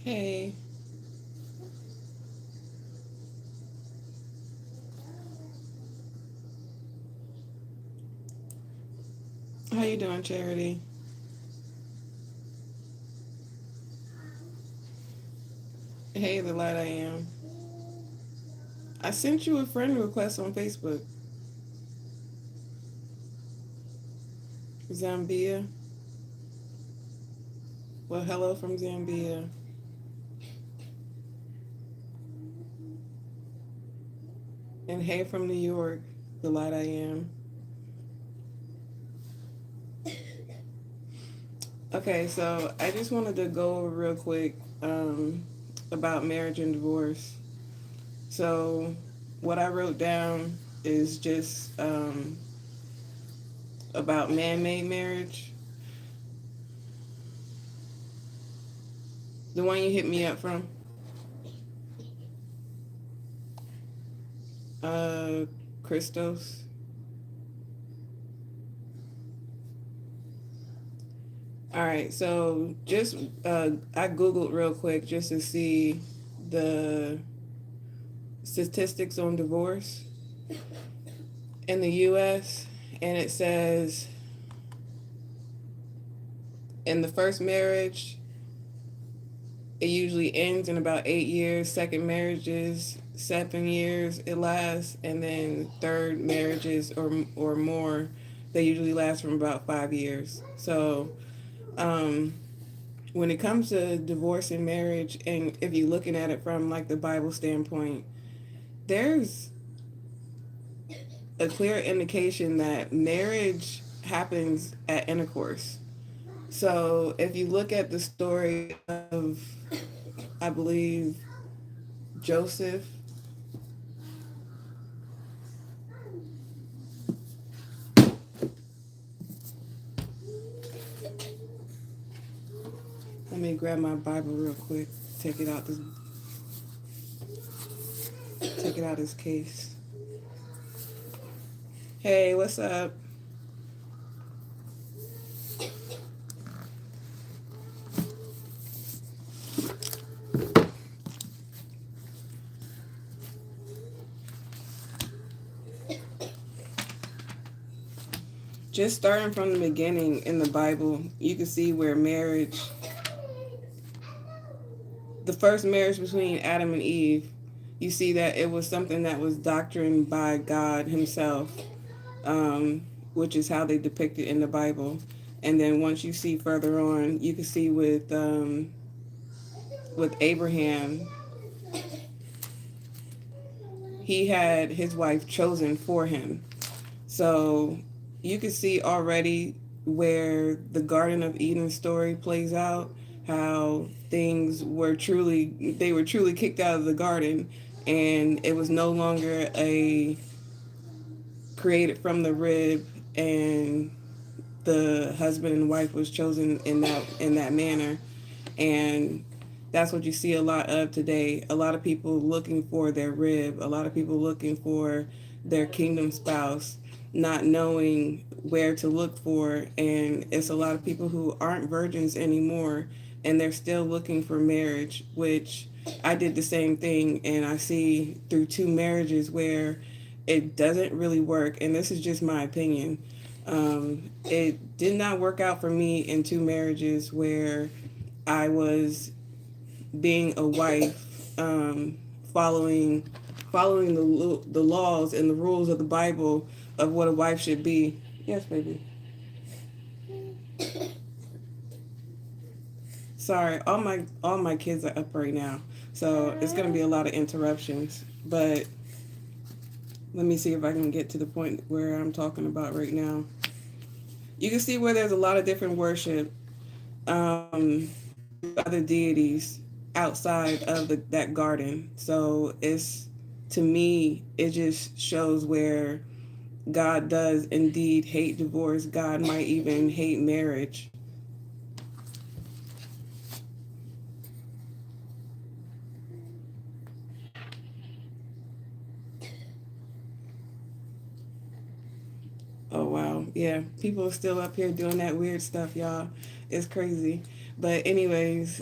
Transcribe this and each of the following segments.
Hey, how you doing, Charity? Hey, the light I am. I sent you a friend request on Facebook. Zambia. Well, hello from Zambia. And hey from New York, the light I am. Okay, so I just wanted to go over real quick about marriage and divorce. So, what I wrote down is just about man made marriage. The one you hit me up from. Uh, Christos. All right, so just I googled real quick just to see the statistics on divorce in the U.S. and it says in the first marriage it usually ends in about 8 years. Second marriages 7 years it lasts, and then third marriages or more they usually last from about 5 years. So um, when it comes to divorce and marriage, and if you're looking at it from like the Bible standpoint, there's a clear indication that marriage happens at intercourse. So if you look at the story of, I believe, Joseph, let me grab my Bible real quick, take it out this take it out this case. Hey, what's up? Just starting from the beginning in the Bible, you can see where marriage, the first marriage between Adam and Eve, you see that it was something that was doctrined by God Himself, which is how they depict it in the Bible. And then once you see further on, you can see with Abraham, he had his wife chosen for him. So you can see already where the Garden of Eden story plays out, how they were truly kicked out of the garden, and it was no longer a created from the rib, and the husband and wife was chosen in that manner. And that's what you see a lot of today. A lot of people looking for their rib, a lot of people looking for their kingdom spouse, not knowing where to look for. And it's a lot of people who aren't virgins anymore, and they're still looking for marriage, which I did the same thing. And I see through two marriages where it doesn't really work. And this is just my opinion. It did not work out for me in two marriages where I was being a wife, following the laws and the rules of the Bible of what a wife should be. Yes, baby. Sorry, all my kids are up right now, so it's gonna be a lot of interruptions. But let me see if I can get to the point where I'm talking about right now. You can see where there's a lot of different worship other deities outside of that garden. So it's, to me, it just shows where God does indeed hate divorce. God might even hate marriage. Oh wow, yeah, people are still up here doing that weird stuff, y'all. It's crazy. But anyways,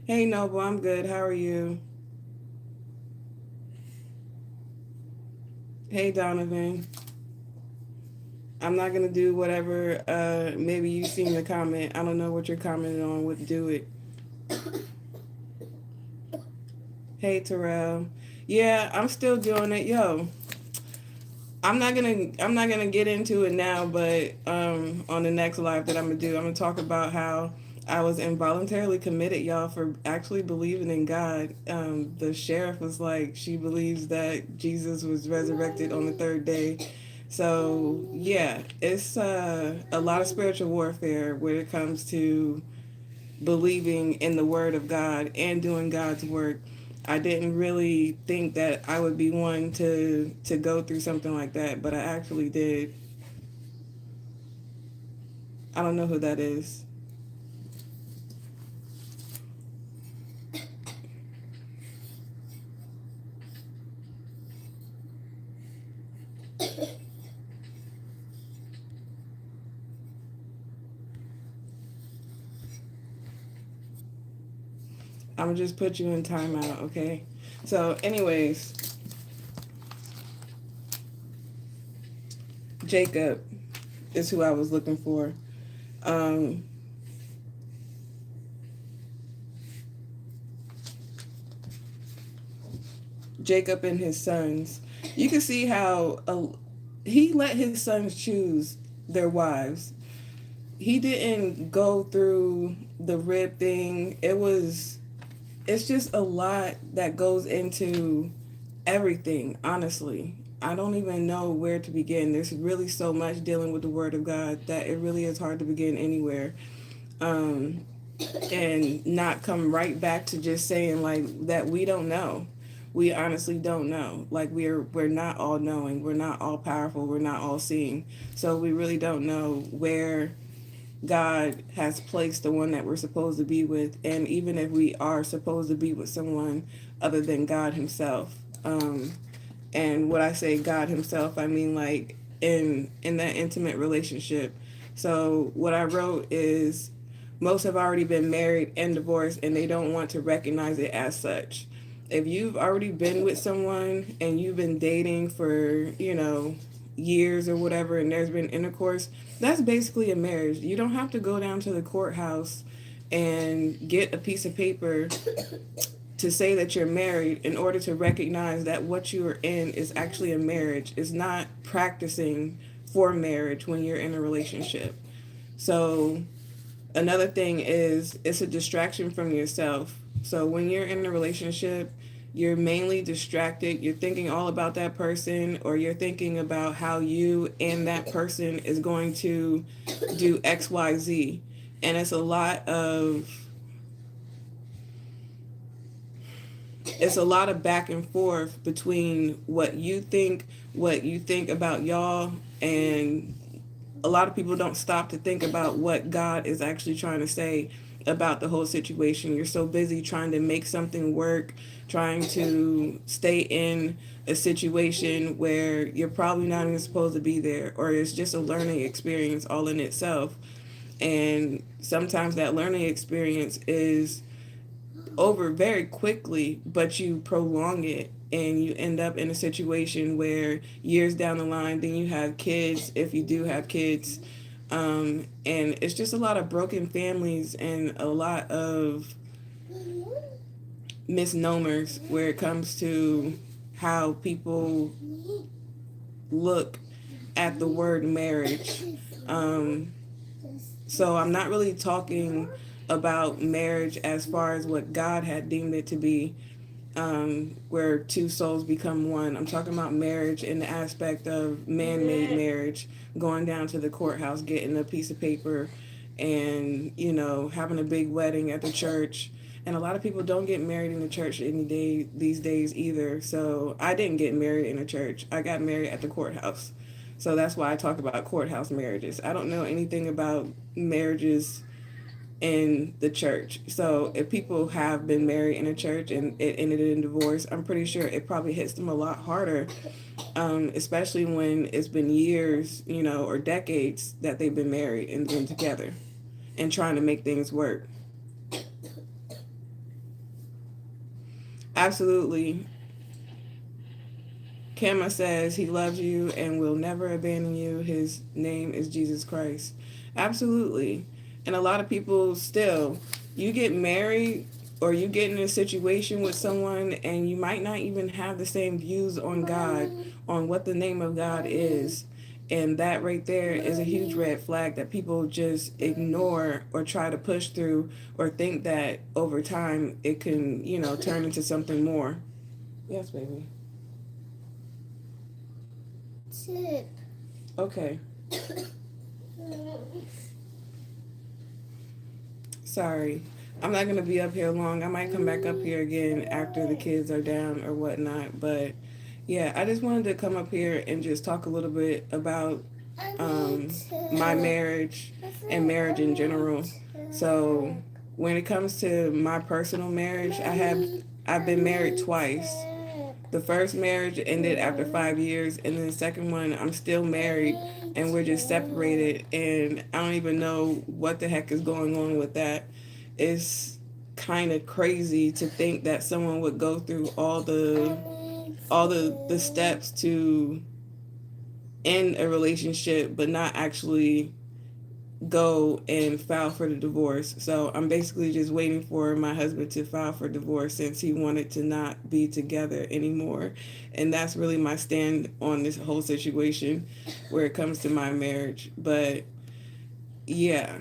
Hey, Noble, I'm good. How are you? Hey, Donovan. I'm not gonna do whatever. Maybe you seen the comment. I don't know what you're commenting on. With do it. Hey, Terrell. Yeah, I'm still doing it. Yo, I'm not gonna get into it now, but on the next live that I'm gonna do, I'm gonna talk about how I was involuntarily committed, y'all, for actually believing in God. The sheriff was like, she believes that Jesus was resurrected on the third day. So yeah, it's a lot of spiritual warfare when it comes to believing in the word of God and doing God's work. I didn't really think that I would be one to go through something like that, but I actually did. I don't know who that is. I'm gonna just put you in timeout, okay? So, anyways, Jacob is who I was looking for. Um, Jacob and his sons. You can see how he let his sons choose their wives. He didn't go through the rib thing. It's just a lot that goes into everything, honestly. I don't even know where to begin. There's really so much dealing with the word of God that it really is hard to begin anywhere. Um, and not come right back to just saying like that we don't know. We honestly don't know. Like we're not all knowing. We're not all powerful. We're not all seeing. So we really don't know where God has placed the one that we're supposed to be with, and even if we are supposed to be with someone other than God Himself. And when I say God Himself, I mean like in that intimate relationship. So what I wrote is most have already been married and divorced, and they don't want to recognize it as such. If you've already been with someone and you've been dating for, years or whatever, and there's been intercourse, that's basically a marriage. You don't have to go down to the courthouse and get a piece of paper to say that you're married in order to recognize that what you are in is actually a marriage. It's not practicing for marriage when you're in a relationship. So another thing is it's a distraction from yourself. So when you're in a relationship, you're mainly distracted. You're thinking all about that person, or you're thinking about how you and that person is going to do XYZ. And it's a lot of back and forth between what you think about y'all, and a lot of people don't stop to think about what God is actually trying to say about the whole situation. You're so busy trying to make something work, trying to stay in a situation where you're probably not even supposed to be there, or it's just a learning experience all in itself. And sometimes that learning experience is over very quickly, but you prolong it and you end up in a situation where years down the line, then you have kids, if you do have kids. And it's just a lot of broken families and a lot of misnomers where it comes to how people look at the word marriage. Um, so I'm not really talking about marriage as far as what God had deemed it to be, where two souls become one. I'm talking about marriage in the aspect of man-made marriage, going down to the courthouse, getting a piece of paper, and having a big wedding at the church. And a lot of people don't get married in the church any day these days either. So I didn't get married in a church. I got married at the courthouse. So that's why I talk about courthouse marriages. I don't know anything about marriages in the church. So if people have been married in a church and it ended in divorce, I'm pretty sure it probably hits them a lot harder, especially when it's been years, or decades that they've been married and been together. and trying to make things work. Absolutely. Kema says he loves you and will never abandon you. His name is Jesus Christ. Absolutely. And a lot of people still, you get married or you get in a situation with someone and you might not even have the same views on God, on what the name of God is. And that right there is a huge red flag that people just ignore or try to push through or think that over time it can, turn into something more. Yes, baby. Sit. Okay. Sorry. I'm not going to be up here long. I might come back up here again after the kids are down or whatnot. But yeah, I just wanted to come up here and just talk a little bit about my marriage and marriage in general. So when it comes to my personal marriage, I've been married twice. The first marriage ended after 5 years, and then the second one, I'm still married, and we're just separated, and I don't even know what the heck is going on with that. It's kind of crazy to think that someone would go through all the steps to end a relationship, but not actually go and file for the divorce. So I'm basically just waiting for my husband to file for divorce since he wanted to not be together anymore. And that's really my stand on this whole situation where it comes to my marriage. But yeah,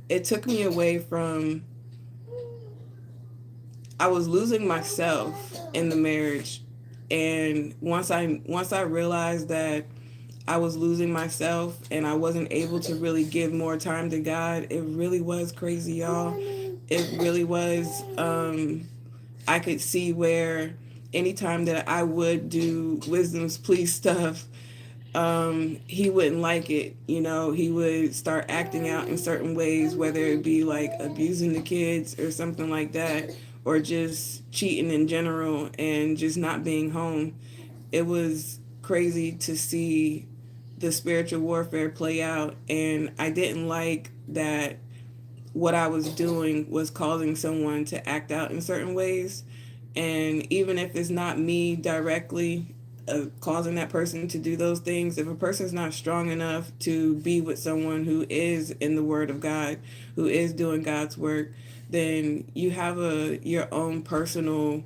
it took me away from, I was losing myself in the marriage. And once I realized that I was losing myself and I wasn't able to really give more time to God, it really was crazy, y'all. It really was. I could see where anytime that I would do Wisdom's Plea stuff, he wouldn't like it. He would start acting out in certain ways, whether it be like abusing the kids or something like that, or just cheating in general and just not being home. It was crazy to see the spiritual warfare play out, and I didn't like that what I was doing was causing someone to act out in certain ways. And even if it's not me directly causing that person to do those things, if a person's not strong enough to be with someone who is in the Word of God, who is doing God's work, then you have your own personal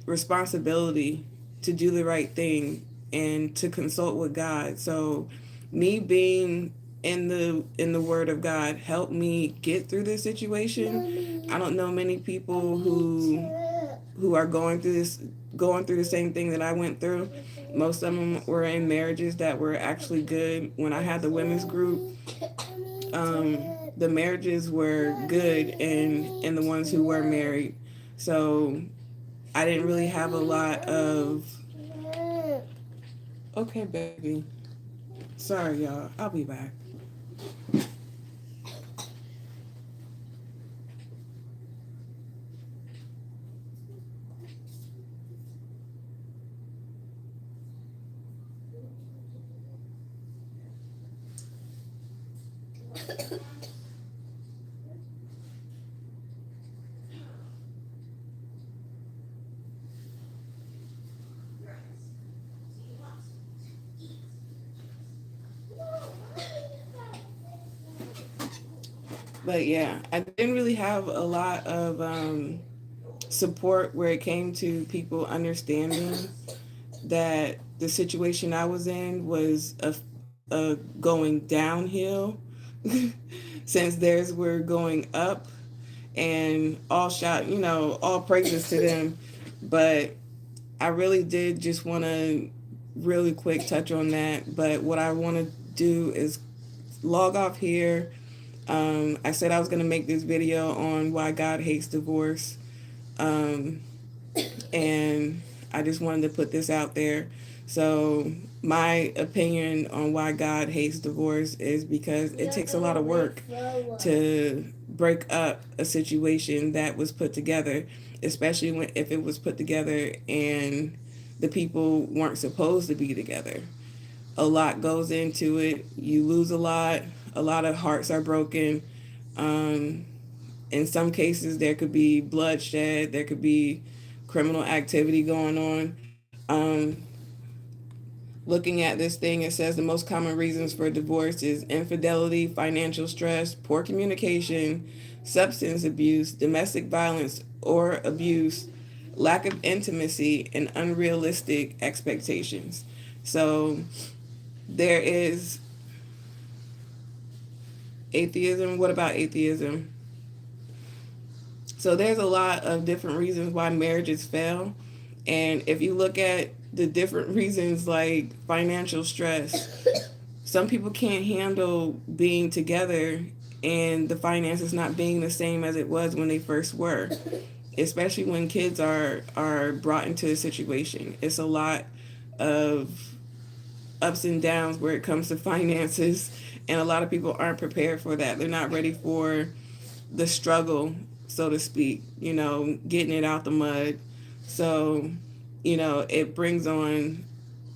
responsibility to do the right thing and to consult with God. So me being in the Word of God helped me get through this situation. I don't know many people who are going through the same thing that I went through. Most of them were in marriages that were actually good. When I had the women's group, the marriages were good and the ones who were married. So I didn't really have a lot of. Okay, baby. Sorry, y'all. I'll be back. But yeah, I didn't really have a lot of support where it came to people understanding that the situation I was in was a going downhill since theirs were going up, and all praises to them. But I really did just want to really quick touch on that. But what I want to do is log off here. I said I was going to make this video on why God hates divorce. And I just wanted to put this out there. So my opinion on why God hates divorce is because it takes a lot of work to break up a situation that was put together, especially if it was put together and the people weren't supposed to be together. A lot goes into it. You lose a lot. A lot of hearts are broken. Um, in some cases, there could be bloodshed. There could be criminal activity going on. Um, Looking at this thing, it says the most common reasons for divorce is infidelity, financial stress, poor communication, substance abuse, domestic violence or abuse, lack of intimacy, and unrealistic expectations. So there is atheism. What about atheism? So there's a lot of different reasons why marriages fail. And if you look at the different reasons, like financial stress, some people can't handle being together and the finances not being the same as it was when they first were, especially when kids are brought into a situation. It's a lot of ups and downs where it comes to finances, and a lot of people aren't prepared for that. They're not ready for the struggle, so to speak, getting it out the mud. So, it brings on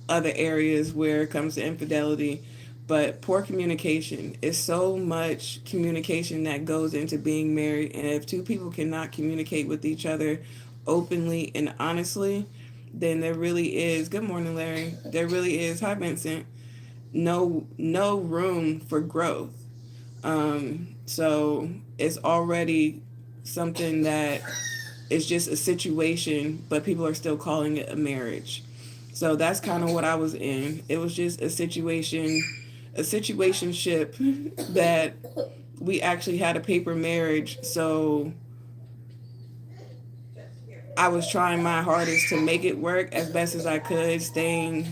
other areas where it comes to infidelity. But poor communication is so much communication that goes into being married. And if two people cannot communicate with each other openly and honestly, then there really is, good morning, Larry, there really is, hi, Vincent, no room for growth. So it's already something that is just a situation, but people are still calling it a marriage. So that's kind of what I was in. It was just a situationship that we actually had a paper marriage. So I was trying my hardest to make it work as best as I could, staying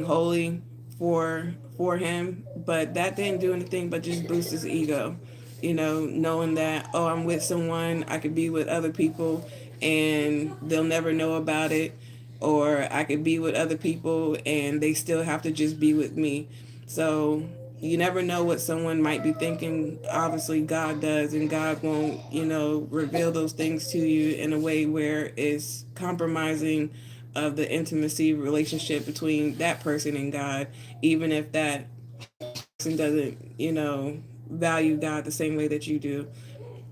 holy for him, but that didn't do anything but just boost his ego. Knowing that, oh, I'm with someone, I could be with other people and they'll never know about it, or I could be with other people and they still have to just be with me. So you never know what someone might be thinking. Obviously God does, and God won't, reveal those things to you in a way where it's compromising of the intimacy relationship between that person and God, even if that person doesn't, value God the same way that you do.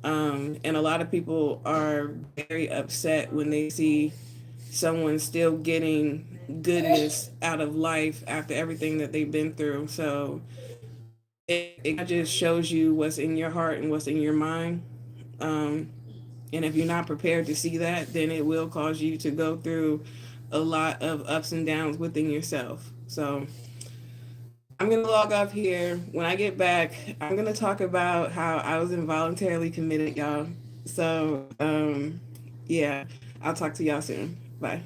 And a lot of people are very upset when they see someone still getting goodness out of life after everything that they've been through. So it just shows you what's in your heart and what's in your mind. Um, and if you're not prepared to see that, then it will cause you to go through a lot of ups and downs within yourself. So I'm going to log off here. When I get back, I'm going to talk about how I was involuntarily committed, y'all. So, yeah, I'll talk to y'all soon. Bye.